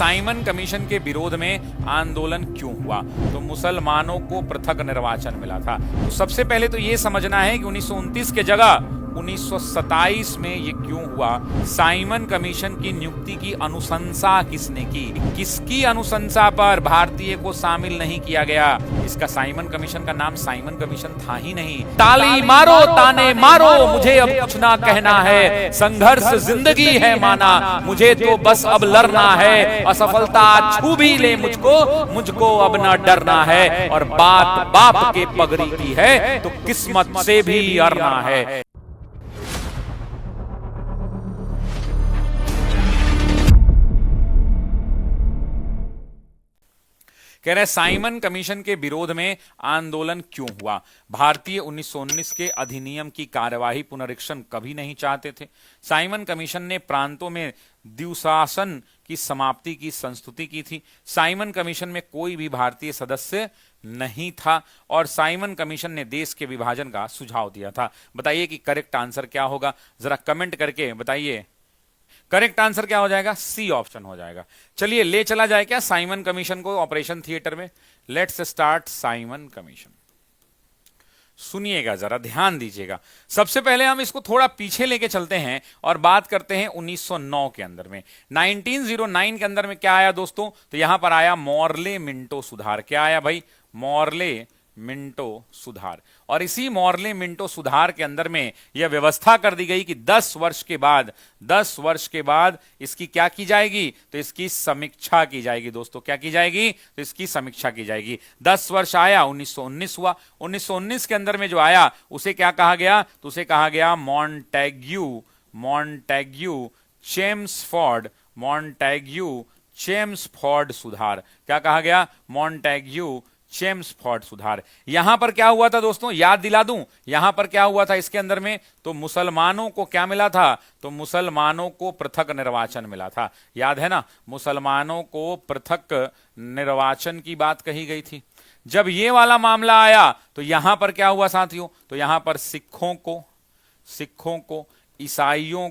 Simon commission के विरोध में आंदोलन क्यों हुआ? तो मुसलमानों को पृथक निर्वाचन मिला था। तो सबसे पहले तो ये समझना है कि 1929 के जगह 1927 में ये क्यों हुआ? साइमन कमीशन की नियुक्ति की अनुशंसा किसने की? किसकी अनुशंसा पर भारतीय को शामिल नहीं किया गया? इसका साइमन कमीशन का नाम साइमन कमीशन था ही नहीं। ताली मारो ताने मारो, मुझे अब कुछ ना कहना है, संघर्ष जिंदगी है माना, मुझे तो बस अब लड़ना है, असफलता छू भी ले मुझको अब ना डरना है, और बात बाप के पगड़ी की है तो किस्मत से भी अड़ना है। कह रहे साइमन कमीशन के विरोध में आंदोलन क्यों हुआ? भारतीय 1919 के अधिनियम की कार्यवाही पुनरीक्षण कभी नहीं चाहते थे। साइमन कमीशन ने प्रांतों में द्विशासन की समाप्ति की संस्तुति की थी। साइमन कमीशन में कोई भी भारतीय सदस्य नहीं था और साइमन कमीशन ने देश के विभाजन का सुझाव दिया था। बताइए कि करेक्ट आंसर क्या होगा, जरा कमेंट करके बताइए। करेक्ट आंसर क्या हो जाएगा? सी ऑप्शन हो जाएगा। चलिए ले चला जाए क्या साइमन कमीशन को ऑपरेशन थिएटर में। Let's start Simon commission. सुनिएगा, जरा ध्यान दीजिएगा। सबसे पहले हम इसको थोड़ा पीछे लेके चलते हैं और बात करते हैं 1909 के अंदर में। 1909 के अंदर में क्या आया दोस्तों? तो यहां पर आया मॉर्ले मिंटो सुधार। क्या आया भाई? मॉर्ले मिंटो सुधार। और इसी मॉर्ले मिंटो सुधार के अंदर में यह व्यवस्था कर दी गई कि 10 वर्ष के बाद इसकी क्या की जाएगी? तो इसकी समीक्षा की जाएगी दोस्तों। क्या की जाएगी? तो इसकी समीक्षा की जाएगी। 10 वर्ष आया, 1919 हुआ। 1919 के अंदर में जो आया उसे क्या कहा गया? तो उसे कहा गया मॉन्टेग्यू-चेम्सफोर्ड सुधार। क्या कहा गया? मॉन्टेग्यू-चेम्सफोर्ड सुधार। यहां पर क्या हुआ था दोस्तों? याद दिला दूं, यहां पर क्या हुआ था इसके अंदर में? तो मुसलमानों को क्या मिला था? तो मुसलमानों को पृथक निर्वाचन मिला था। याद है ना? मुसलमानों को पृथक निर्वाचन की बात कही गई थी। जब ये वाला मामला आया तो यहां पर क्या हुआ साथियों? तो यहां पर सिखों को, ईसाइयों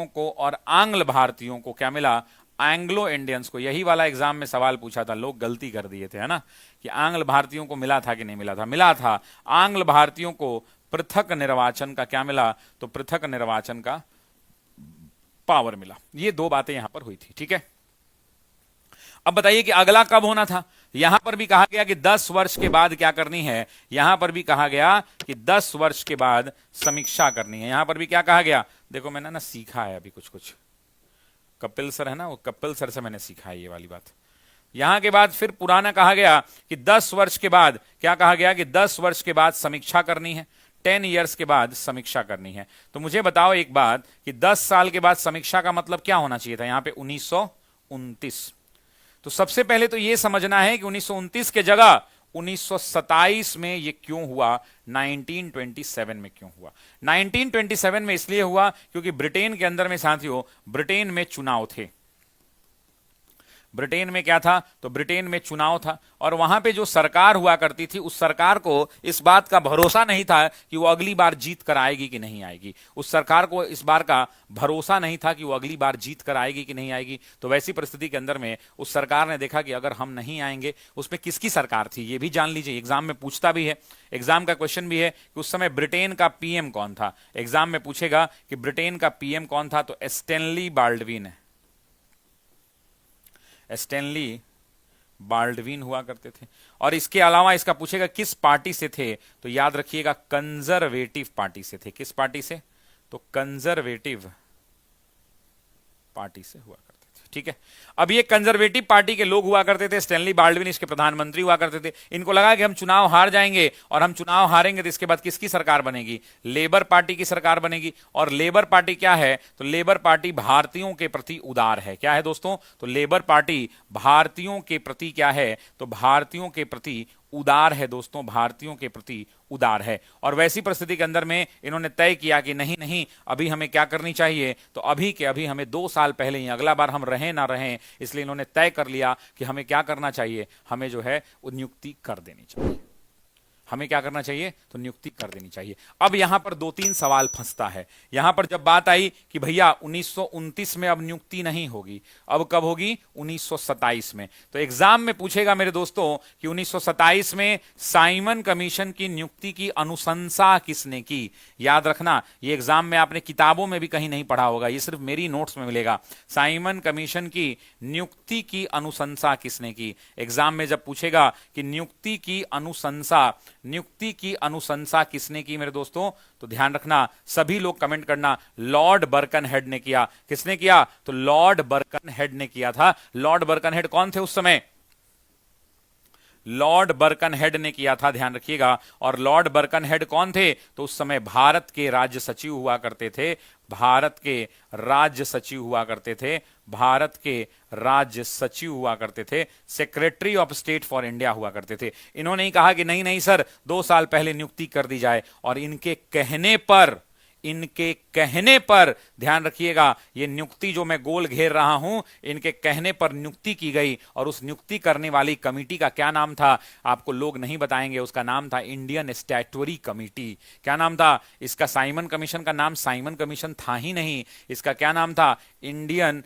को और आंग्ल भारतीयों को क्या मिला? एंग्लो इंडियंस को। यही वाला एग्जाम में सवाल पूछा था, लोग गलती कर दिए थे, है ना, कि आंग्ल भारतीयों को मिला था कि नहीं मिला था? मिला था। आंग्ल भारतीयों को पृथक निर्वाचन का क्या मिला? तो पृथक निर्वाचन का पावर मिला। ये दो बातें यहां पर हुई थी। ठीक है, अब बताइए कि अगला कब होना था? यहां पर भी कहा गया कि 10 वर्ष के बाद क्या करनी है? यहां पर भी कहा गया कि 10 वर्ष के बाद समीक्षा करनी है। यहां पर भी क्या कहा गया? देखो मैंने ना सीखा है अभी कुछ कपिल सर है ना, वो कपिल सर से मैंने सीखा है ये वाली बात। यहां के बाद फिर पुराना कहा गया कि 10 वर्ष के बाद क्या कहा गया? कि 10 वर्ष के बाद समीक्षा करनी है। 10 ईयर्स के बाद समीक्षा करनी है। तो मुझे बताओ एक बात कि 10 साल के बाद समीक्षा का मतलब क्या होना चाहिए था? यहां पे 1929। तो सबसे पहले तो यह समझना है कि 1929 के जगह 1927 में यह क्यों हुआ? 1927 में क्यों हुआ? 1927 में इसलिए हुआ क्योंकि ब्रिटेन के अंदर में साथियों, ब्रिटेन में चुनाव थे। ब्रिटेन में क्या था? तो ब्रिटेन में चुनाव था और वहां पे जो सरकार हुआ करती थी उस सरकार को इस बात का भरोसा नहीं था कि वो अगली बार जीत कर आएगी कि नहीं आएगी। उस सरकार को इस बार का भरोसा नहीं था कि वो अगली बार जीत कर आएगी कि नहीं आएगी। तो वैसी परिस्थिति के अंदर में उस सरकार ने देखा कि अगर हम नहीं आएंगे, उसमें किसकी सरकार थी ये भी जान लीजिए, एग्जाम में पूछता भी है, एग्जाम का क्वेश्चन भी है कि उस समय ब्रिटेन का पीएम कौन था। एग्जाम में पूछेगा कि ब्रिटेन का पीएम कौन था, तो स्टैनली बाल्डविन हुआ करते थे। और इसके अलावा इसका पूछेगा किस पार्टी से थे, तो याद रखिएगा कंजर्वेटिव पार्टी से थे। किस पार्टी से? तो कंजर्वेटिव पार्टी से हुआ करते थे। ठीक है, अब ये कंजर्वेटिव पार्टी के लोग हुआ करते थे। स्टैनली बाल्डविन इसके प्रधानमंत्री हुआ करते थे। इनको लगा कि हम चुनाव हार जाएंगे और हम चुनाव हारेंगे तो इसके बाद किसकी सरकार बनेगी? लेबर पार्टी की सरकार बनेगी। और लेबर पार्टी क्या है? तो लेबर पार्टी भारतीयों के प्रति उदार है। क्या है दोस्तों? तो लेबर पार्टी भारतीयों के प्रति क्या है? तो भारतीयों के प्रति उदार है दोस्तों, भारतीयों के प्रति उदार है। और वैसी परिस्थिति के अंदर में इन्होंने तय किया कि नहीं, अभी हमें क्या करनी चाहिए? तो अभी के अभी हमें 2 साल पहले ही, अगला बार हम रहें ना रहें, इसलिए इन्होंने तय कर लिया कि हमें क्या करना चाहिए? हमें जो है नियुक्ति कर देनी चाहिए। हमें क्या करना चाहिए, तो नियुक्ति कर देनी चाहिए। अब यहां पर दो तीन सवाल फंसता है। यहां पर जब बात आई कि भैया 1929 में अब नियुक्ति नहीं होगी, अब कब होगी, 1927 में, तो एग्जाम में पूछेगा मेरे दोस्तों कि 1927 में साइमन कमीशन की नियुक्ति की अनुशंसा किसने की। याद रखना, ये एग्जाम में आपने किताबों में भी कहीं नहीं पढ़ा होगा, ये सिर्फ मेरी नोट्स में मिलेगा। साइमन कमीशन की नियुक्ति की अनुशंसा किसने की। एग्जाम में जब पूछेगा कि नियुक्ति की अनुशंसा किसने की मेरे दोस्तों, तो ध्यान रखना, सभी लोग कमेंट करना, लॉर्ड बर्कनहेड ने किया। किसने किया, तो लॉर्ड बर्कनहेड ने किया था। लॉर्ड बर्कनहेड कौन थे उस समय, लॉर्ड बर्कनहेड ने किया था, ध्यान रखिएगा। और लॉर्ड बर्कनहेड कौन थे, तो उस समय भारत के राज्य सचिव हुआ करते थे, भारत के राज्य सचिव हुआ करते थे, भारत के राज्य सचिव हुआ करते थे, secretary of state for India हुआ करते थे। इन्होंने ही कहा कि नहीं नहीं सर, 2 साल पहले नियुक्ति कर दी जाए, और इनके कहने पर ध्यान रखिएगा, ये नियुक्ति जो मैं गोल घेर रहा हूं, इनके कहने पर नियुक्ति की गई। और उस नियुक्ति करने वाली कमेटी का क्या नाम था, आपको लोग नहीं बताएंगे, उसका नाम था इंडियन स्टैट्यूटरी कमेटी। क्या नाम था इसका, साइमन कमीशन का नाम साइमन कमीशन था ही नहीं, इसका क्या नाम था, इंडियन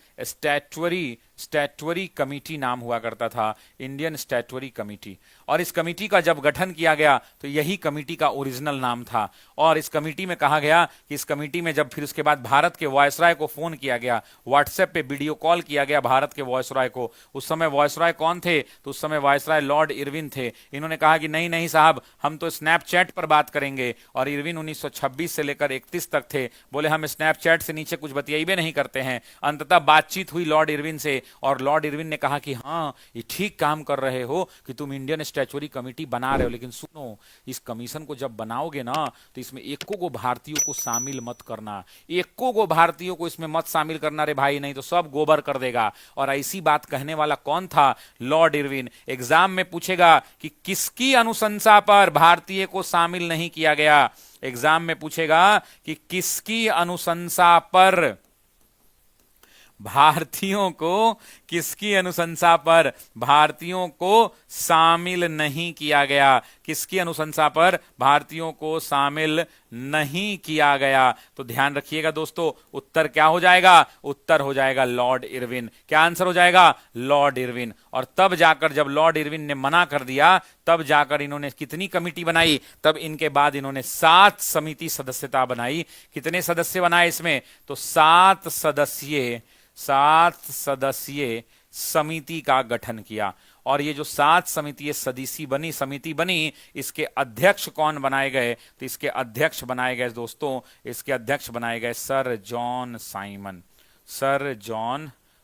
स्टैट्यूटरी कमेटी नाम हुआ करता था, इंडियन स्टैट्यूटरी कमेटी। और इस कमेटी का जब गठन किया गया तो यही कमेटी का ओरिजिनल नाम था। और इस कमेटी में कहा गया कि इस कमेटी में जब फिर उसके बाद भारत के वायसराय को फोन किया गया, व्हाट्सएप पे वीडियो कॉल किया गया भारत के वायसराय को। उस समय वायसराय कौन थे, तो उस समय वायसराय लॉर्ड इरविन थे। इन्होंने कहा कि नहीं नहीं साहब, हम तो स्नैपचैट पर बात करेंगे। और इरविन 1926 से लेकर 31 तक थे, बोले हम स्नैपचैट से नीचे कुछ बतियाइबे नहीं करते हैं। अंततः बातचीत हुई लॉर्ड इरविन से, और लॉर्ड इरविन ने कहा कि हाँ, ये ठीक काम कर रहे हो कि तुम इंडियन स्टैट्यूटरी कमेटी बना रहे हो, लेकिन सुनो, इस कमीशन को जब बनाओगे ना, तो इसमें एको को भारतीयों को शामिल मत करना, एको को भारतीयों को इसमें मत शामिल करना रे भाई, नहीं तो सब गोबर कर देगा। और ऐसी बात कहने वाला कौन था, लॉर्ड इरविन। एग्जाम में पूछेगा कि किसकी अनुशंसा पर भारतीय को शामिल नहीं किया गया, एग्जाम में पूछेगा कि किसकी अनुशंसा पर भारतीयों को, किसकी अनुशंसा पर भारतीयों को शामिल नहीं किया गया, किसकी अनुशंसा पर भारतीयों को शामिल नहीं किया गया। तो ध्यान रखिएगा दोस्तों, उत्तर क्या हो जाएगा, उत्तर हो जाएगा लॉर्ड इरविन। क्या आंसर हो जाएगा, लॉर्ड इरविन। और तब जाकर जब लॉर्ड इरविन ने मना कर दिया, तब जाकर इन्होंने कितनी कमेटी बनाई, तब इनके बाद इन्होंने 7 समिति सदस्यता बनाई। कितने सदस्य बनाए इसमें, तो 7 सदस्यीय समिति का गठन किया। और ये जो 7 समिति बनी, इसके अध्यक्ष कौन बनाए गए, तो इसके अध्यक्ष बनाए गए दोस्तों, इसके अध्यक्ष बनाए गए सर जॉन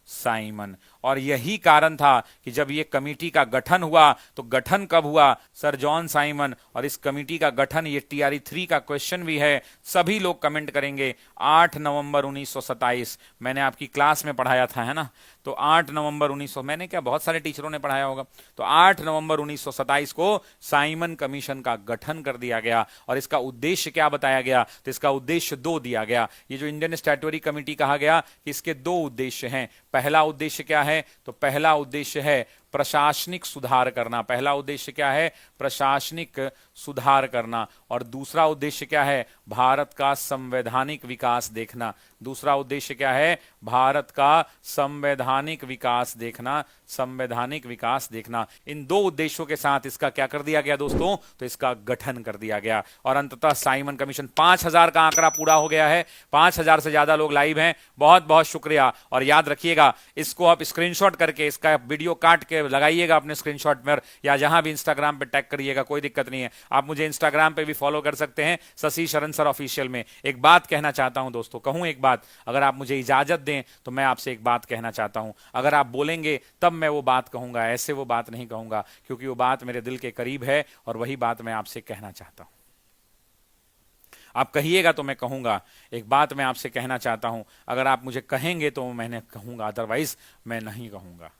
साइमन। और यही कारण था कि जब ये कमेटी का गठन हुआ, तो गठन कब हुआ, सर जॉन साइमन। और इस कमेटी का गठन, ये TRE 3 का क्वेश्चन भी है, सभी लोग कमेंट करेंगे, 8 नवंबर 1927। मैंने आपकी क्लास में पढ़ाया था, है ना, तो 8 नवंबर 1900, मैंने क्या, बहुत सारे टीचरों ने पढ़ाया होगा। तो 8 नवंबर 1927 को साइमन कमीशन का गठन कर दिया गया। और इसका उद्देश्य क्या बताया गया, तो इसका उद्देश्य 2 दिया गया। ये जो इंडियन स्टैट्यूटरी कमेटी कहा गया कि इसके 2 उद्देश्य हैं। पहला उद्देश्य क्या है, तो पहला उद्देश्य है प्रशासनिक सुधार करना। पहला उद्देश्य क्या है, प्रशासनिक सुधार करना। और दूसरा उद्देश्य क्या है, भारत का संवैधानिक विकास देखना। दूसरा उद्देश्य क्या है, भारत का संवैधानिक विकास देखना, संवैधानिक विकास देखना। इन 2 उद्देश्यों के साथ इसका क्या कर दिया गया दोस्तों, तो इसका गठन कर दिया गया। और अंततः साइमन कमीशन, 5000 का आंकड़ा पूरा हो गया है, 5000 से ज्यादा लोग लाइव हैं, बहुत बहुत शुक्रिया। और याद रखिएगा, इसको आप स्क्रीनशॉट करके, इसका वीडियो काट के लगाइएगा अपने स्क्रीनशॉट में, या जहां भी इंस्टाग्राम पे टैग करिएगा, कोई दिक्कत नहीं है। आप मुझे इंस्टाग्राम पे भी फॉलो कर सकते हैं, शशि शरण सर ऑफिशियल में। एक बात कहना चाहता हूं दोस्तों, कहूं एक बात, अगर आप मुझे इजाजत दें तो मैं आपसे एक बात कहना चाहता हूं। अगर आप बोलेंगे तब मैं वो बात कहूंगा, ऐसे वो बात नहीं कहूंगा, क्योंकि वो बात मेरे दिल के करीब है, और वही बात मैं आपसे कहना चाहता हूं। आप कहिएगा तो मैं कहूंगा। एक बात मैं आपसे कहना चाहता हूं, अगर आप मुझे कहेंगे तो मैंने कहूंगा, अदरवाइज मैं नहीं कहूंगा।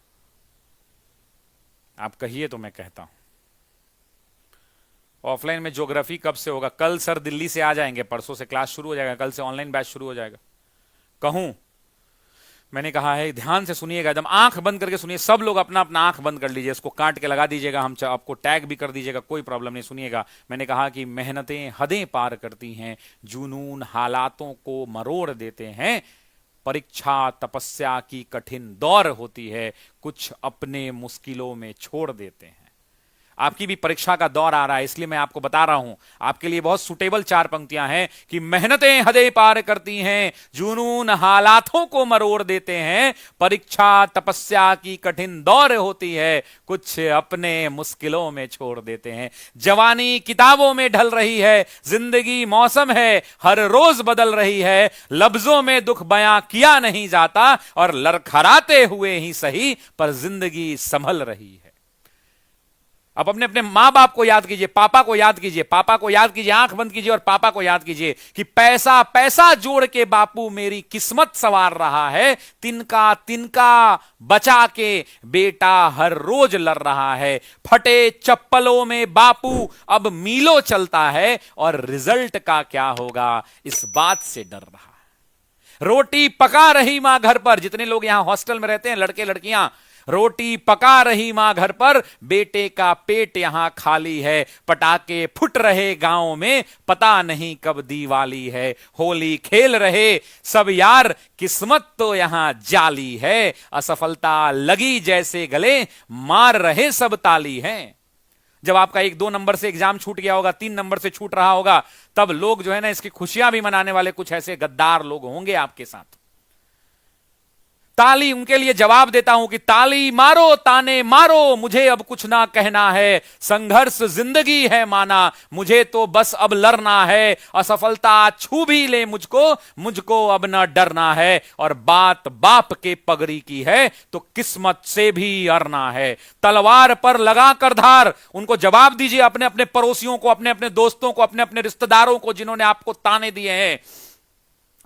आप कहिए तो मैं कहता हूं। ऑफलाइन में ज्योग्राफी कब से होगा, कल सर दिल्ली से आ जाएंगे, परसों से क्लास शुरू हो जाएगा, कल से ऑनलाइन बैच शुरू हो जाएगा। कहूं मैंने कहा है ध्यान से सुनिएगा, एकदम आंख बंद करके सुनिए, सब लोग अपना अपना आंख बंद कर लीजिए, इसको काट के लगा दीजिएगा, हम आपको टैग भी कर दीजिएगा, कोई प्रॉब्लम नहीं। सुनिएगा, मैंने कहा कि मेहनतें हदें पार करती हैं, जुनून हालातों को मरोड़ देते हैं, परीक्षा तपस्या की कठिन दौर होती है, कुछ अपने मुश्किलों में छोड़ देते हैं। आपकी भी परीक्षा का दौर आ रहा है, इसलिए मैं आपको बता रहा हूं, आपके लिए बहुत सुटेबल 4 पंक्तियां हैं कि मेहनतें हदें पार करती हैं, जुनून हालातों को मरोड़ देते हैं, परीक्षा तपस्या की कठिन दौर होती है, कुछ अपने मुश्किलों में छोड़ देते हैं। जवानी किताबों में ढल रही है, जिंदगी मौसम है, हर रोज बदल रही है, लफ्जों में दुख बयां किया नहीं जाता, और लड़खड़ाते हुए ही सही पर जिंदगी संभल रही है। अब अपने अपने मां बाप को याद कीजिए, पापा को याद कीजिए, पापा को याद कीजिए, आंख बंद कीजिए और पापा को याद कीजिए कि पैसा पैसा जोड़ के बापू मेरी किस्मत संवार रहा है, तिनका तिनका बचा के बेटा हर रोज लड़ रहा है, फटे चप्पलों में बापू अब मीलों चलता है, और रिजल्ट का क्या होगा इस बात से डर रहा है। रोटी पका रही मां घर पर, जितने लोग यहां हॉस्टल में रहते हैं लड़के लड़कियां, रोटी पका रही मां घर पर, बेटे का पेट यहां खाली है, पटाखे फुट रहे गांव में, पता नहीं कब दिवाली है, होली खेल रहे सब यार, किस्मत तो यहां जाली है, असफलता लगी जैसे गले, मार रहे सब ताली है। जब आपका 1-2 नंबर से एग्जाम छूट गया होगा, 3 नंबर से छूट रहा होगा, तब लोग जो है ना इसकी खुशियां भी मनाने वाले कुछ ऐसे गद्दार लोग होंगे आपके साथ। ताली उनके लिए जवाब देता हूं कि ताली मारो ताने मारो, मुझे अब कुछ ना कहना है, संघर्ष जिंदगी है माना, मुझे तो बस अब लड़ना है, असफलता छू भी ले मुझको, मुझको अब ना डरना है, और बात बाप के पगड़ी की है तो किस्मत से भी अड़ना है, तलवार पर लगाकर धार। उनको जवाब दीजिए, अपने अपने पड़ोसियों को, अपने अपने दोस्तों को, अपने अपने रिश्तेदारों को जिन्होंने आपको ताने दिए हैं,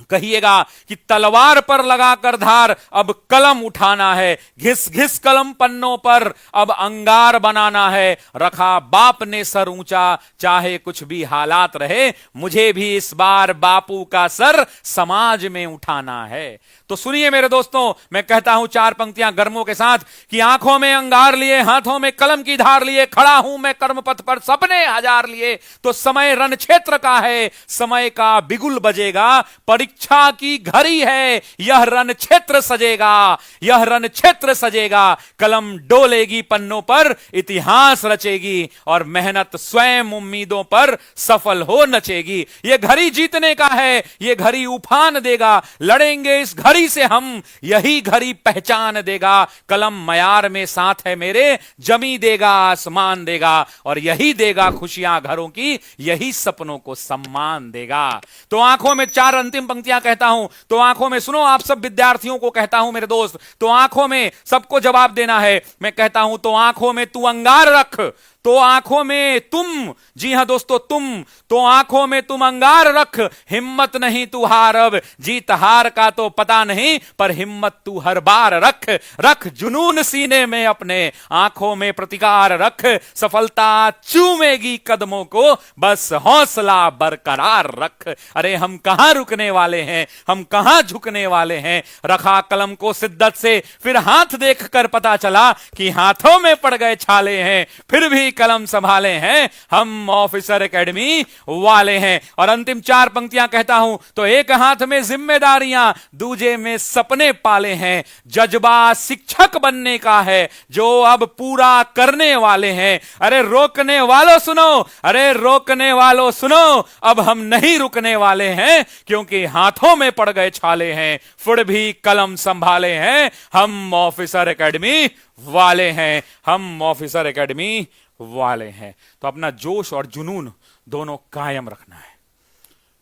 कहिएगा कि तलवार पर लगाकर धार, अब कलम उठाना है, घिस घिस कलम पन्नों पर, अब अंगार बनाना है, रखा बाप ने सर ऊंचा, चाहे कुछ भी हालात रहे, मुझे भी इस बार बापू का सर समाज में उठाना है। तो सुनिए मेरे दोस्तों, मैं कहता हूं 4 पंक्तियां गर्मों के साथ कि आंखों में अंगार लिए, हाथों में कलम की धार लिए, खड़ा हूं मैं कर्मपथ पर सपने हजार लिए, तो समय रण क्षेत्र का है, समय का बिगुल बजेगा, परीक्षा की घड़ी है, यह रण क्षेत्र सजेगा, यह रण क्षेत्र सजेगा, कलम डोलेगी पन्नों पर, इतिहास रचेगी, और मेहनत स्वयं उम्मीदों पर सफल हो नचेगी। यह घड़ी जीतने का है, यह घड़ी उफान देगा, लड़ेंगे इस घड़ी से हम, यही घड़ी पहचान देगा, कलम मयार में साथ है मेरे, जमी देगा आसमान देगा, और यही देगा खुशियां घरों की, यही सपनों को सम्मान देगा। तो आंखों में 4 अंतिम पंक्तियां कहता हूं, तो आंखों में सुनो, आप सब विद्यार्थियों को कहता हूं मेरे दोस्त, तो आंखों में सबको जवाब देना है। मैं कहता हूं तो आंखों में तू अंगार रख, तो आंखों में तुम, जी हां दोस्तों तुम, तो आंखों में तुम अंगार रख, हिम्मत नहीं तू हार, अब जीत हार का तो पता नहीं, पर हिम्मत तू हर बार रख, रख जुनून सीने में अपने, आंखों में प्रतिकार रख, सफलता चूमेगी कदमों को, बस हौसला बरकरार रख। अरे हम कहां रुकने वाले हैं, हम कहां झुकने वाले हैं, रखा कलम को शिद्दत से, फिर हाथ देखकर पता चला कि हाथों में पड़ गए छाले हैं, फिर भी कलम संभाले हैं, हम ऑफिसर एकेडमी वाले हैं। और अंतिम 4 पंक्तियां कहता हूं, तो एक हाथ में जिम्मेदारियां, दूजे में सपने पाले हैं, जज्बा शिक्षक बनने का है, जो अब पूरा करने वाले हैं। अरे रोकने वालों सुनो, अरे रोकने वालों सुनो, अब हम नहीं रुकने वाले हैं, क्योंकि हाथों में पड़ गए छाले हैं, फिर भी कलम संभाले हैं, हम ऑफिसर एकेडमी वाले हैं, हम ऑफिसर एकेडमी वाले हैं। तो अपना जोश और जुनून दोनों कायम रखना है,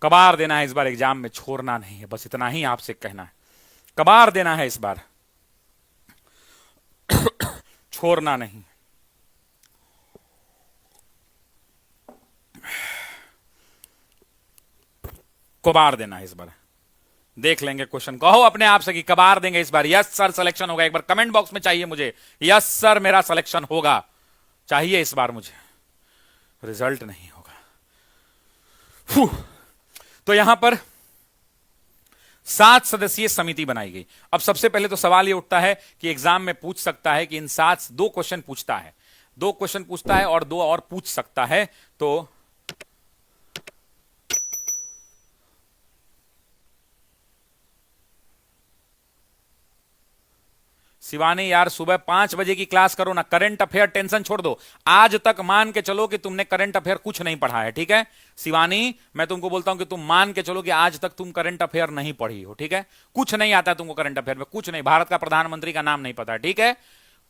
कबार देना है इस बार, एग्जाम में छोड़ना नहीं है, बस इतना ही आपसे कहना है, कबार देना है इस बार, छोड़ना नहीं। कबार देना है इस बार, देख लेंगे क्वेश्चन, कहो अपने आप से कि कबार देंगे इस बार, यस सर सिलेक्शन होगा, एक बार कमेंट बॉक्स में चाहिए मुझे, यस सर मेरा सिलेक्शन होगा, चाहिए इस बार मुझे, रिजल्ट नहीं होगा। तो यहां पर 7 सदस्यीय समिति बनाई गई। अब सबसे पहले तो सवाल यह उठता है कि एग्जाम में पूछ सकता है कि इन 7 दो क्वेश्चन पूछता है, 2 क्वेश्चन पूछता है और 2 और पूछ सकता है। तो शिवानी यार सुबह 5 बजे की क्लास करो ना, करंट अफेयर टेंशन छोड़ दो। आज तक मान के चलो कि तुमने करंट अफेयर कुछ नहीं पढ़ा है, ठीक है शिवानी, मैं तुमको बोलता हूं कि तुम मान के चलो कि आज तक तुम करंट अफेयर नहीं पढ़ी हो, ठीक है, कुछ नहीं आता तुमको करंट अफेयर में, कुछ नहीं, भारत का प्रधानमंत्री का नाम नहीं पता, ठीक है।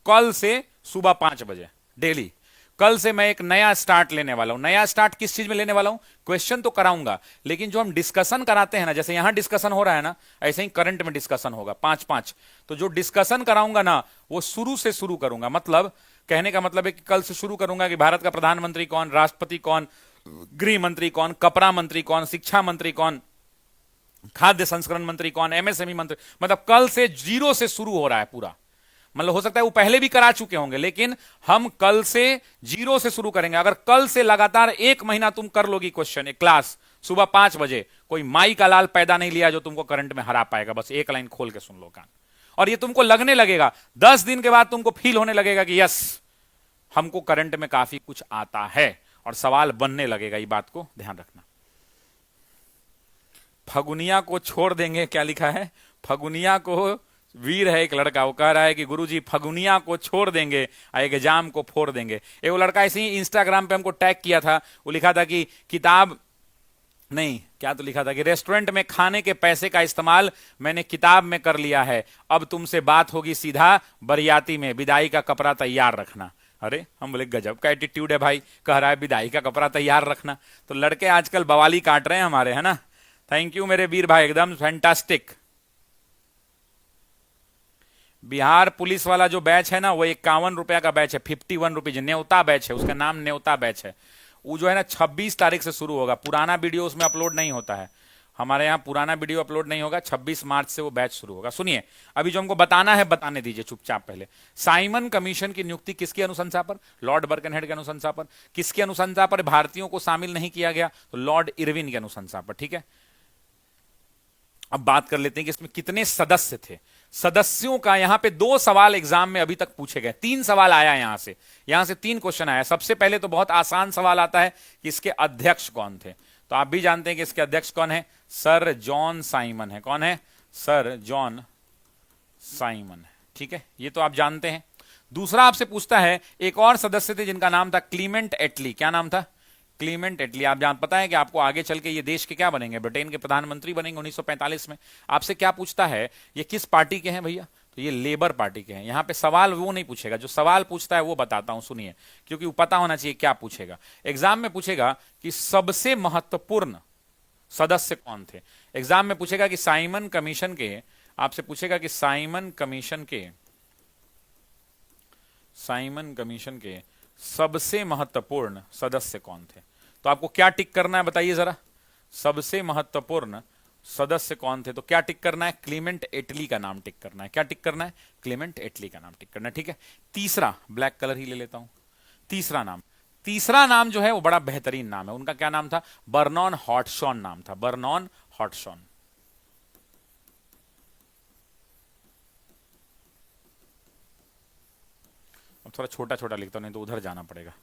कल से सुबह 5 बजे डेली, कल से मैं एक नया स्टार्ट लेने वाला हूं। नया स्टार्ट किस चीज में लेने वाला हूं? क्वेश्चन तो कराऊंगा, लेकिन जो हम डिस्कशन कराते हैं ना, जैसे यहां डिस्कशन हो रहा है ना, ऐसे ही करंट में डिस्कशन होगा 5-5। तो जो डिस्कशन कराऊंगा ना, वो शुरू से शुरू करूंगा। मतलब कहने का मतलब है कि कल से शुरू करूंगा कि भारत का प्रधानमंत्री कौन, राष्ट्रपति कौन, गृह मंत्री कौन, कपड़ा मंत्री कौन, शिक्षा मंत्री कौन, खाद्य संस्करण मंत्री कौन, एमएसएमई मंत्री, मतलब कल से जीरो से शुरू हो रहा है पूरा। मतलब हो सकता है वो पहले भी करा चुके होंगे, लेकिन हम कल से जीरो से शुरू करेंगे। अगर कल से लगातार 1 महीना तुम कर लोगी क्वेश्चन, एक क्लास सुबह 5 बजे, कोई माई का लाल पैदा नहीं लिया जो तुमको करंट में हरा पाएगा। बस एक लाइन खोल के सुन लो कान, और ये तुमको लगने लगेगा, 10 दिन के बाद तुमको फील होने लगेगा कि यस, हमको करंट में काफी कुछ आता है, और सवाल बनने लगेगा। ये बात को ध्यान रखना। फगुनिया को छोड़ देंगे, क्या लिखा है? फगुनिया को, वीर है एक लड़का, वो कह रहा है कि गुरुजी फगुनिया को छोड़ देंगे, एग्जाम को फोड़ देंगे। एक वो लड़का ऐसे ही इंस्टाग्राम पे हमको टैग किया था, वो लिखा था कि किताब नहीं, क्या तो लिखा था कि रेस्टोरेंट में खाने के पैसे का इस्तेमाल मैंने किताब में कर लिया है, अब तुमसे बात होगी सीधा बरियाती में, विदाई का कपड़ा तैयार रखना। अरे हम बोले गजब का एटीट्यूड है भाई, कह रहा है विदाई का कपड़ा तैयार रखना। तो लड़के आजकल बवाली काट रहे हैं हमारे, है ना। थैंक यू मेरे वीर भाई, एकदम फैंटास्टिक। बिहार पुलिस वाला जो बैच है ना, वो 51 रुपया का बैच है, 51 रुपीज, न्योता बैच है, उसका नाम न्योता बैच है। वो जो है ना 26 तारीख से शुरू होगा। पुराना वीडियो उसमें अपलोड नहीं होता है, हमारे यहाँ पुराना वीडियो अपलोड नहीं होगा। 26 मार्च से वो बैच शुरू होगा। सुनिए, अभी जो हमको बताना है बताने दीजिए चुपचाप। पहले साइमन कमीशन की नियुक्ति किसकी अनुशंसा पर? लॉर्ड बर्कनहेड की अनुशंसा पर। किसकी अनुशंसा पर भारतीयों को शामिल नहीं किया गया? तो लॉर्ड इरविन की अनुशंसा पर, ठीक है। अब बात कर लेते हैं कि इसमें कितने सदस्य थे। सदस्यों का यहां पे 2 सवाल एग्जाम में अभी तक पूछे गए, 3 सवाल आया यहां से 3 क्वेश्चन आया। सबसे पहले तो बहुत आसान सवाल आता है कि इसके अध्यक्ष कौन थे। तो आप भी जानते हैं कि इसके अध्यक्ष कौन है? सर जॉन साइमन है। कौन है? सर जॉन साइमन, ठीक है, ये तो आप जानते हैं। दूसरा आपसे पूछता है, एक और सदस्य थे जिनका नाम था क्लीमेंट एटली। क्या नाम था? क्लीमेंट एटली। आप जान पता है कि आपको आगे चल के ये देश के क्या बनेंगे? ब्रिटेन के प्रधानमंत्री बनेंगे 1945 में। आपसे क्या पूछता है, ये किस पार्टी के हैं भैया? तो ये लेबर पार्टी के हैं। यहां पे सवाल वो नहीं पूछेगा, जो सवाल पूछता है वो बताता हूं, सुनिए, क्योंकि वो पता होना चाहिए क्या पूछेगा। एग्जाम में पूछेगा कि सबसे महत्वपूर्ण सदस्य कौन थे। एग्जाम में पूछेगा कि साइमन कमीशन के, आपसे पूछेगा कि साइमन कमीशन के सबसे महत्वपूर्ण सदस्य कौन थे। तो आपको क्या टिक करना है बताइए जरा। सबसे महत्वपूर्ण सदस्य कौन थे, तो क्या टिक करना है? क्लीमेंट एटली का नाम टिक करना है। क्या टिक करना है? क्लीमेंट एटली का नाम टिक करना है, ठीक है। तीसरा, ब्लैक कलर ही ले लेता हूं। तीसरा नाम जो है वो बड़ा बेहतरीन नाम है। उनका क्या नाम था? बर्नॉन हॉटशॉन नाम था, बर्नॉन हॉटशॉन। अब थोड़ा छोटा छोटा लिखता हूं, नहीं तो उधर जाना पड़ेगा।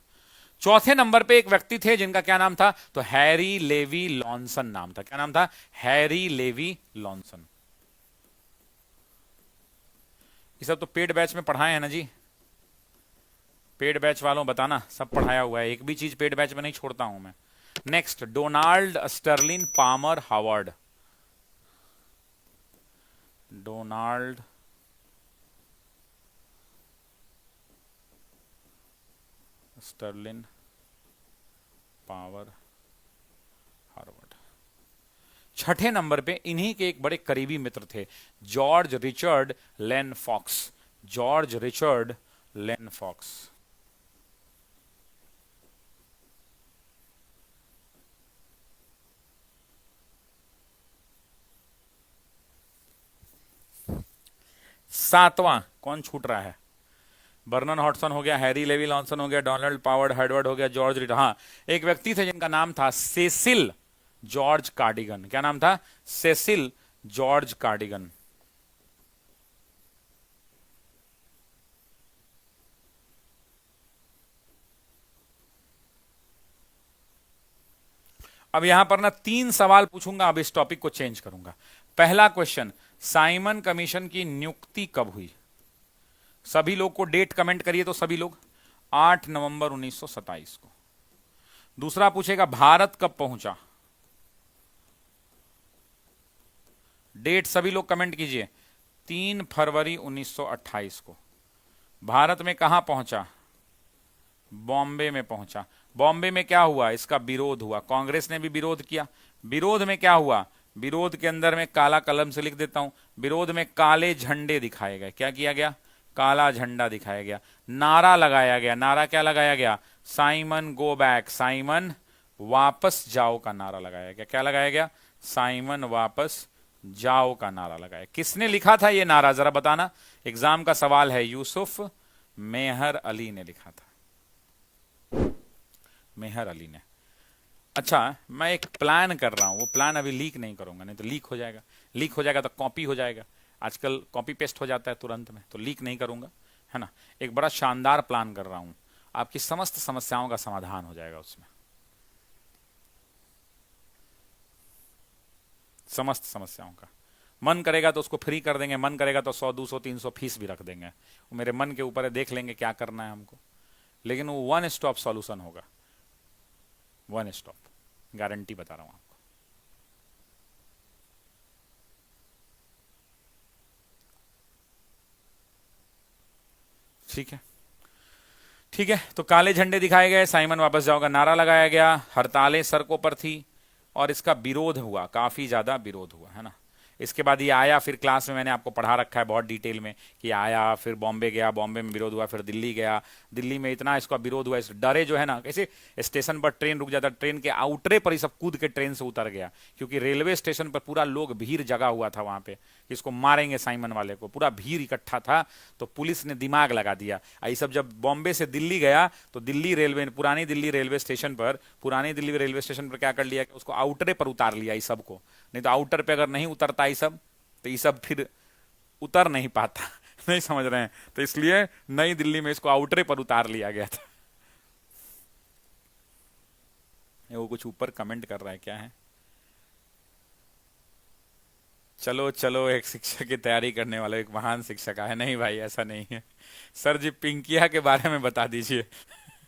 चौथे नंबर पे एक व्यक्ति थे जिनका क्या नाम था? तो हैरी लेवी लॉन्सन नाम था। क्या नाम था? Harry Levy Lawson. ये सब तो पेड बैच में पढ़ाए हैं ना जी। पेड बैच वालों बताना, सब पढ़ाया हुआ है, एक भी चीज पेड बैच में नहीं छोड़ता हूं मैं। Next, Donald Stirling Palmer Howard. Donald Stirling Power Harvard. छठे नंबर पे इन्हीं के एक बड़े करीबी मित्र थे, George Richard Lane Fox. George Richard Lane Fox. सातवां कौन छूट रहा है? बर्नन हॉटसन हो गया, हैरी लेवी लॉन्सन हो गया, डोनाल्ड पावर्ड हार्वर्ड हो गया, जॉर्ज रिचर्ड। हाँ, एक व्यक्ति थे जिनका नाम था सेसिल जॉर्ज कार्डिगन। क्या नाम था? Cecil George Cardigan. अब यहां पर ना 3 सवाल पूछूंगा, अब इस टॉपिक को चेंज करूंगा। पहला क्वेश्चन, साइमन कमीशन की नियुक्ति कब हुई? सभी लोग को डेट कमेंट करिए तो सभी लोग 8 नवंबर 1927 को। दूसरा पूछेगा भारत कब पहुंचा? डेट सभी लोग कमेंट कीजिए, 3 फरवरी 1928 को। भारत में कहां पहुंचा? बॉम्बे में पहुंचा। बॉम्बे में क्या हुआ? इसका विरोध हुआ, कांग्रेस ने भी विरोध किया। विरोध में क्या हुआ? विरोध के अंदर में काला कलम से लिख देता हूं, विरोध में काले झंडे दिखाए गए। क्या किया गया? काला झंडा दिखाया गया। नारा लगाया गया। नारा क्या लगाया गया? साइमन गो बैक, साइमन वापस जाओ का नारा लगाया गया। क्या लगाया गया? साइमन वापस जाओ का नारा लगाया। किसने लिखा था ये नारा, जरा बताना। एग्जाम का सवाल है। यूसुफ मेहर अली ने लिखा था, मेहर अली ने। अच्छा, मैं एक प्लान कर रहा हूं, वो प्लान अभी लीक नहीं करूंगा, नहीं तो लीक हो जाएगा। लीक हो जाएगा तो कॉपी हो जाएगा। आजकल कॉपी पेस्ट हो जाता है तुरंत में, तो लीक नहीं करूंगा, है ना। एक बड़ा शानदार प्लान कर रहा हूं, आपकी समस्त समस्याओं का समाधान हो जाएगा उसमें, समस्त समस्याओं का। मन करेगा तो उसको फ्री कर देंगे, मन करेगा तो 100 200 300 फीस भी रख देंगे। वो मेरे मन के ऊपर है, देख लेंगे क्या करना है हमको। लेकिन वो वन स्टॉप सॉल्यूशन होगा, वन स्टॉप, गारंटी बता रहा हूं आपको। ठीक है, ठीक है। तो काले झंडे दिखाए गए, साइमन वापस जाओ का नारा लगाया गया, हड़तालें सड़कों पर थी और इसका विरोध हुआ, काफी ज्यादा विरोध हुआ, है ना। इसके बाद ये आया, फिर क्लास में मैंने आपको पढ़ा रखा है बहुत डिटेल में कि आया, फिर बॉम्बे गया, बॉम्बे में विरोध हुआ, फिर दिल्ली गया, दिल्ली में इतना इसका विरोध हुआ, इस डरे जो है ना, कैसे स्टेशन पर ट्रेन रुक जाता, ट्रेन के आउटरे पर ही सब कूद के ट्रेन से उतर गया, क्योंकि रेलवे स्टेशन पर पूरा लोग, भीड़ जगा हुआ था वहां पे, इसको मारेंगे साइमन वाले को, पूरा भीड़ इकट्ठा था। तो पुलिस ने दिमाग लगा दिया। ये सब जब बॉम्बे से दिल्ली गया तो दिल्ली रेलवे, पुरानी दिल्ली रेलवे स्टेशन पर, पुरानी दिल्ली रेलवे स्टेशन पर क्या कर लिया कि उसको आउटरे पर उतार लिया इस सबको। नहीं तो आउटर पे अगर नहीं उतरता ये सब, तो ये सब फिर उतर नहीं पाता। नहीं समझ रहे हैं? तो इसलिए नई दिल्ली में इसको आउटरे पर उतार लिया गया था। वो कुछ ऊपर कमेंट कर रहा है, क्या है? चलो चलो, एक शिक्षक की तैयारी करने वाला एक महान शिक्षक है। नहीं भाई, ऐसा नहीं है। सर जी, पिंकिया के बारे में बता दीजिए।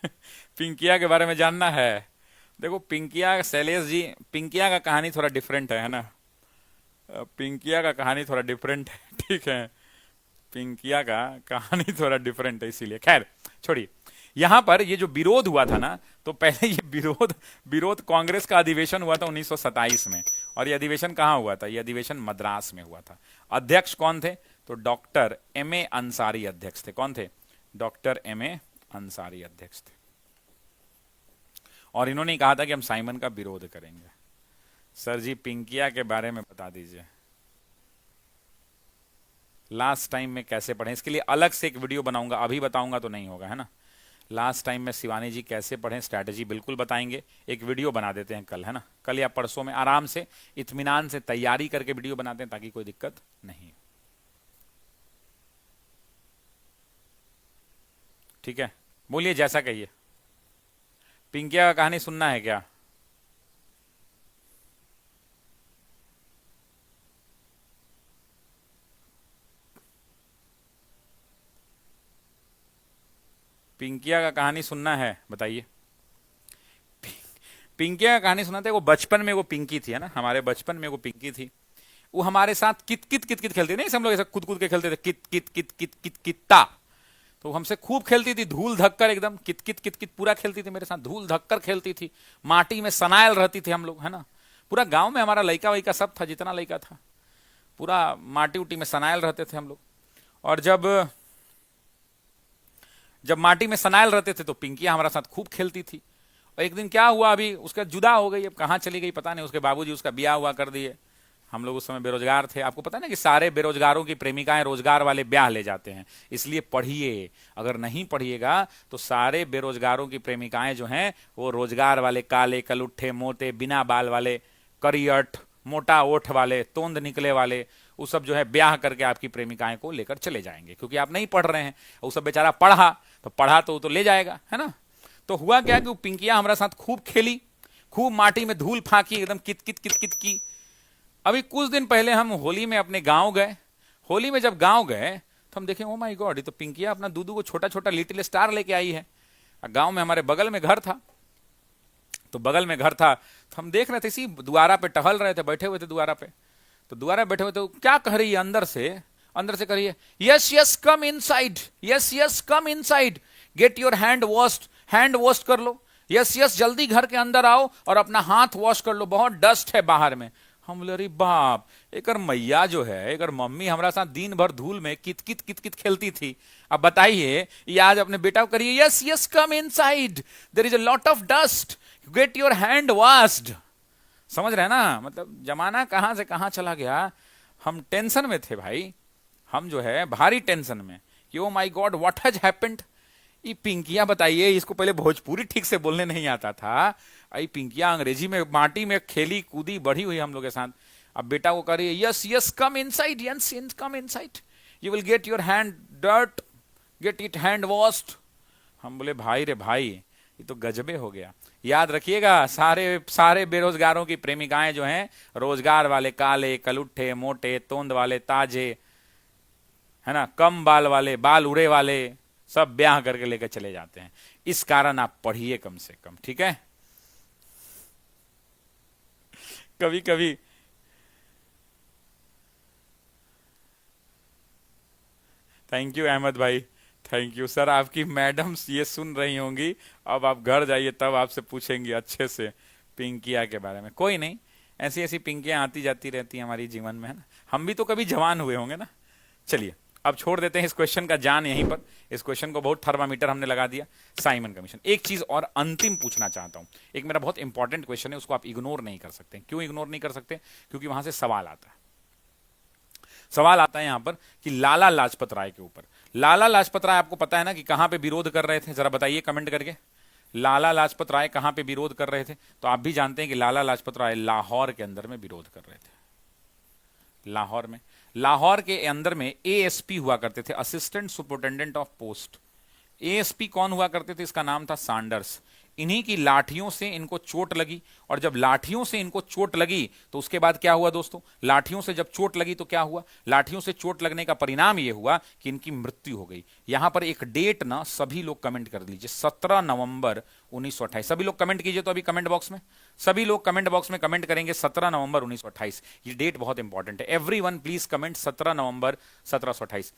पिंकिया के बारे में जानना है? देखो पिंकिया, शैलेश जी, पिंकिया का कहानी थोड़ा डिफरेंट है ना। पिंकिया का कहानी थोड़ा डिफरेंट है, ठीक है। पिंकिया का कहानी थोड़ा डिफरेंट है, इसीलिए खैर छोड़िए। यहां पर ये जो विरोध हुआ था ना, तो पहले ये विरोध विरोध कांग्रेस का अधिवेशन हुआ था 1927 में। और ये अधिवेशन कहां हुआ था? ये अधिवेशन मद्रास में हुआ था। अध्यक्ष कौन थे? तो डॉक्टर M.A. अंसारी अध्यक्ष थे। कौन थे? Doctor M.A. अंसारी अध्यक्ष थे। और इन्होंने कहा था कि हम साइमन का विरोध करेंगे। सर जी, पिंकिया के बारे में बता दीजिए, लास्ट टाइम में कैसे पढ़ें, इसके लिए अलग से एक वीडियो बनाऊंगा, अभी बताऊंगा तो नहीं होगा, है ना। लास्ट टाइम में शिवानी जी कैसे पढ़ें, स्ट्रैटेजी बिल्कुल बताएंगे। एक वीडियो बना देते हैं कल, है ना, कल या परसों में आराम से इत्मीनान से तैयारी करके वीडियो बनाते हैं, ताकि कोई दिक्कत नहीं। ठीक है, बोलिए, जैसा कहिए। पिंकिया का कहानी सुनना है क्या? पिंकिया का कहानी सुनना है, बताइए। पिंकिया का कहानी सुनाते। वो बचपन में वो पिंकी थी, है ना, हमारे बचपन में वो पिंकी थी। वो हमारे साथ कित कित कित कित खेलती, नहीं हम लोग ऐसा कूद कूद के खेलते थे, कित कित कित कित कित कित्ता। तो हमसे खूब खेलती थी, धूल धक्कर एकदम, कित कित कित कित पूरा खेलती थी मेरे साथ, धूल धक्कर खेलती थी। माटी में सनायल रहती थी हम लोग, है ना। पूरा गांव में हमारा लइका वइका सब था, जितना लइका था पूरा माटी उटी में सनायल रहते थे हम लोग। और जब जब माटी में सनायल रहते थे तो पिंकिया हमारा साथ खूब खेलती थी। और एक दिन क्या हुआ, अभी उसका जुदा हो गई, अब कहाँ चली गई पता नहीं। उसके बाबूजी उसका ब्याह हुआ कर दिए। हम लोग उस समय बेरोजगार थे। आपको पता है ना कि सारे बेरोजगारों की प्रेमिकाएं रोजगार वाले ब्याह ले जाते हैं, इसलिए पढ़िए। अगर नहीं पढ़िएगा तो सारे बेरोजगारों की प्रेमिकाएं जो हैं वो रोजगार वाले, काले कलुट्ठे मोटे बिना बाल वाले, करियट, मोटा ओठ वाले, तोंद निकले वाले, वो सब जो है ब्याह करके आपकी प्रेमिकाएं को लेकर चले जाएंगे, क्योंकि आप नहीं पढ़ रहे हैं। वो सब बेचारा पढ़ा तो वो तो ले जाएगा, है ना। तो हुआ क्या कि वो पिंकिया हमारे साथ खूब खेली, खूब माटी में धूल फांकी, एकदम कित कित कित कित की। अभी कुछ दिन पहले हम होली में अपने गांव गए। होली में जब गांव गए तो हम देखे, ओ माय गॉड, ये तो पिंकिया अपना दूधू को छोटा छोटा लिटिल स्टार लेके आई है। गांव में हमारे बगल में घर था, तो हम देख रहे थे, इसी द्वारा पे टहल रहे थे, बैठे हुए थे द्वारा पे। तो द्वारा बैठे हुए थे, क्या कह रही है अंदर से कह रही है, yes yes come inside, yes yes come inside, gate your hand wash कर लो, यस यस जल्दी घर के अंदर आओ और अपना हाथ वॉश कर लो, बहुत डस्ट है बाहर में। हम बोले, अरे बाप, एक मैया जो है, एक मम्मी हमारा साथ दिन भर धूल में कित कित कित कित खेलती थी। अब बताइए, ये आज अपने बेटा को करिए, yes yes come inside, there is a lot of dust, get your hand washed. समझ रहे हैं ना, मतलब जमाना कहां से कहां चला गया। हम टेंशन में थे भाई, हम जो है भारी टेंशन में कि oh my God what has happened. ये पिंकिया, बताइए, इसको पहले भोजपुरी ठीक से बोलने नहीं आता था, आई पिंकिया अंग्रेजी में माटी में खेली कूदी बढ़ी हुई हम लोग के साथ। अब बेटा को कह रही है, yes yes come inside, yes come inside, you will get your hand dirt, get it hand washed. हम बोले, भाई रे भाई, ये तो गजबे हो गया। याद रखिएगा, सारे बेरोजगारों की प्रेमिकाएं जो हैं, रोजगार वाले काले, कलुट्ठे, मोटे, तोंद वाले, ताजे, है ना, कम बाल वाले, बाल उड़े वाले, सब ब्याह करके लेकर चले जाते हैं। इस कारण आप पढ़िए कम से कम, ठीक है। कभी कभी थैंक यू अहमद भाई, थैंक यू सर। आपकी मैडम ये सुन रही होंगी, अब आप घर जाइए तब आपसे पूछेंगी अच्छे से पिंकिया के बारे में। कोई नहीं, ऐसी ऐसी पिंकियां आती जाती रहती हैं हमारी जीवन में, है ना। हम भी तो कभी जवान हुए होंगे ना। चलिए, अब छोड़ देते हैं इस क्वेश्चन का जान यहीं पर। इस क्वेश्चन को बहुत थर्मामीटर हमने लगा दिया, साइमन कमीशन। एक चीज और अंतिम पूछना चाहता हूं, एक मेरा बहुत इंपॉर्टेंट क्वेश्चन है, उसको आप इग्नोर नहीं कर सकते। क्यों इग्नोर नहीं कर सकते? क्योंकि वहां से सवाल आता है। सवाल आता है यहां पर कि लाला लाजपत राय के ऊपर। लाला लाजपत राय, आपको पता है ना कि कहां पे विरोध कर रहे थे, जरा बताइए कमेंट करके। लाला लाजपत राय कहां पे विरोध कर रहे थे? तो आप भी जानते हैं कि लाला लाजपत राय लाहौर के अंदर में विरोध कर रहे थे। लाहौर के अंदर में एएसपी हुआ करते थे, assistant superintendent of post. ASP कौन हुआ करते थे? इसका नाम था सांडर्स। इन्हीं की लाठियों से इनको चोट लगी, और जब लाठियों से इनको चोट लगी तो उसके बाद क्या हुआ दोस्तों? लाठियों से जब चोट लगी तो क्या हुआ? लाठियों से चोट लगने का परिणाम यह हुआ कि इनकी मृत्यु हो गई। यहां पर एक डेट ना सभी लोग कमेंट कर लीजिए, 17 नवंबर 1928। सभी लोग कमेंट कीजिए तो अभी कमेंट बॉक्स में, सभी लोग कमेंट बॉक्स में कमेंट करेंगे 17 नवंबर 1928। ये डेट बहुत इंपॉर्टेंट है। Everyone please comment 17 November 1728।